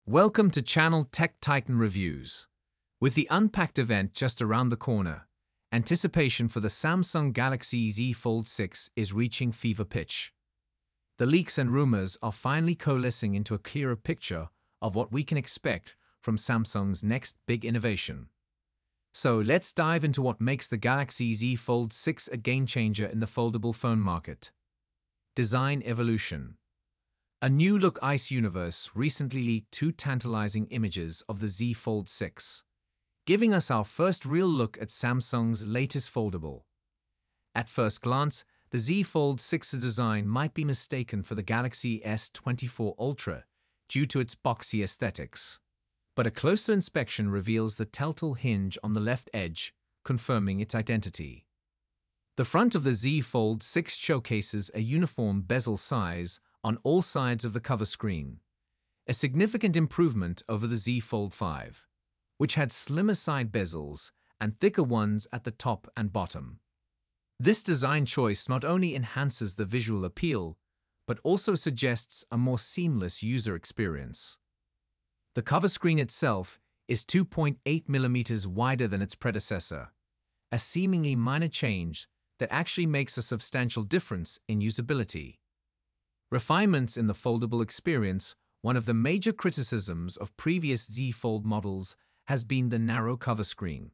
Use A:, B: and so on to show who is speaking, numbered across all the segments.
A: Welcome to Channel Tech Titan Reviews. With the Unpacked event just around the corner, anticipation for the Samsung Galaxy Z Fold 6 is reaching fever pitch. The leaks and rumors are finally coalescing into a clearer picture of what we can expect from Samsung's next big innovation. So let's dive into what makes the Galaxy Z Fold 6 a game-changer in the foldable phone market. Design evolution. A new look Ice Universe recently leaked two tantalizing images of the Z Fold 6, giving us our first real look at Samsung's latest foldable. At first glance, the Z Fold 6's design might be mistaken for the Galaxy S24 Ultra due to its boxy aesthetics. But a closer inspection reveals the telltale hinge on the left edge, confirming its identity. The front of the Z Fold 6 showcases a uniform bezel size on all sides of the cover screen, a significant improvement over the Z Fold 5, which had slimmer side bezels and thicker ones at the top and bottom. This design choice not only enhances the visual appeal, but also suggests a more seamless user experience. The cover screen itself is 2.8 mm wider than its predecessor, a seemingly minor change that actually makes a substantial difference in usability. Refinements in the foldable experience. One of the major criticisms of previous Z Fold models has been the narrow cover screen.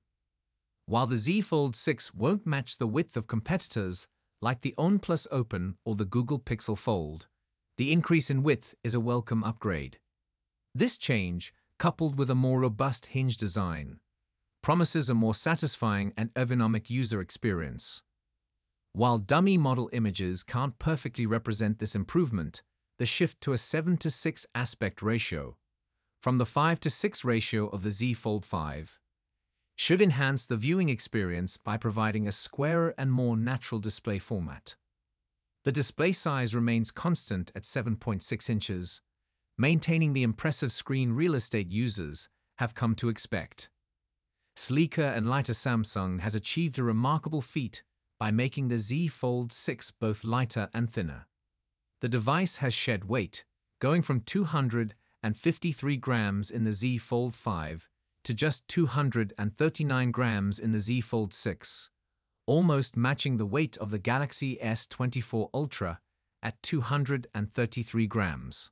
A: While the Z Fold 6 won't match the width of competitors like the OnePlus Open or the Google Pixel Fold, the increase in width is a welcome upgrade. This change, coupled with a more robust hinge design, promises a more satisfying and ergonomic user experience. While dummy model images can't perfectly represent this improvement, the shift to a 7:6 aspect ratio, from the 5:6 ratio of the Z Fold 5, should enhance the viewing experience by providing a squarer and more natural display format. The display size remains constant at 7.6 inches, maintaining the impressive screen real estate users have come to expect. Sleeker and lighter. Samsung has achieved a remarkable feat by making the Z Fold 6 both lighter and thinner. The device has shed weight, going from 253 grams in the Z Fold 5 to just 239 grams in the Z Fold 6, almost matching the weight of the Galaxy S24 Ultra at 233 grams.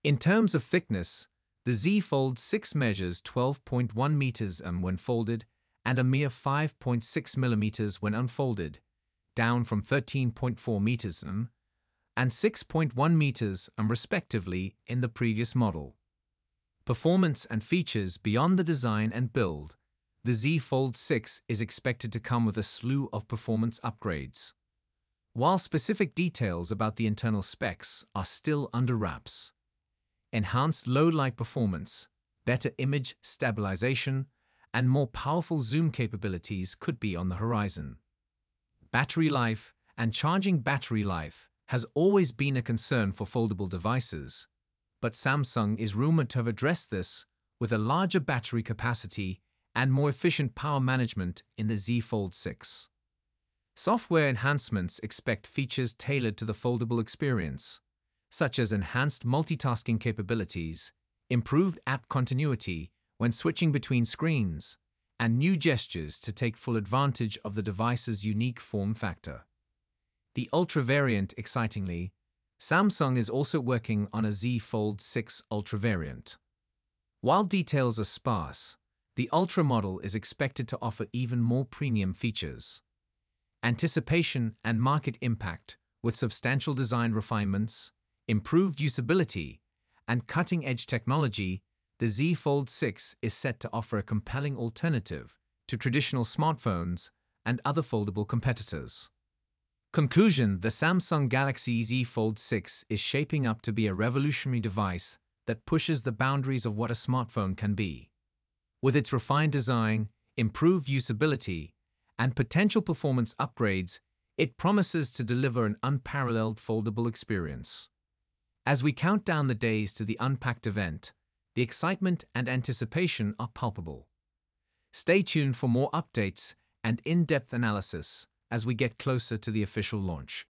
A: In terms of thickness, the Z Fold 6 measures 12.1 meters when folded and a mere 5.6 millimeters when unfolded, down from 13.4 meters and 6.1 meters respectively in the previous model. Performance and features. Beyond the design and build, the Z Fold 6 is expected to come with a slew of performance upgrades. While specific details about the internal specs are still under wraps, enhanced low light performance, better image stabilization, and more powerful zoom capabilities could be on the horizon. Battery life and charging. Battery life has always been a concern for foldable devices, but Samsung is rumored to have addressed this with a larger battery capacity and more efficient power management in the Z Fold 6. Software enhancements. Expect features tailored to the foldable experience, such as enhanced multitasking capabilities, improved app continuity when switching between screens, and new gestures to take full advantage of the device's unique form factor. The Ultra variant. Excitingly, Samsung is also working on a Z Fold 6 Ultra variant. While details are sparse, the Ultra model is expected to offer even more premium features. Anticipation and market impact. With substantial design refinements, improved usability, and cutting-edge technology, the Z Fold 6 is set to offer a compelling alternative to traditional smartphones and other foldable competitors. Conclusion. The Samsung Galaxy Z Fold 6 is shaping up to be a revolutionary device that pushes the boundaries of what a smartphone can be. With its refined design, improved usability, and potential performance upgrades, it promises to deliver an unparalleled foldable experience. As we count down the days to the Unpacked event, the excitement and anticipation are palpable. Stay tuned for more updates and in-depth analysis as we get closer to the official launch.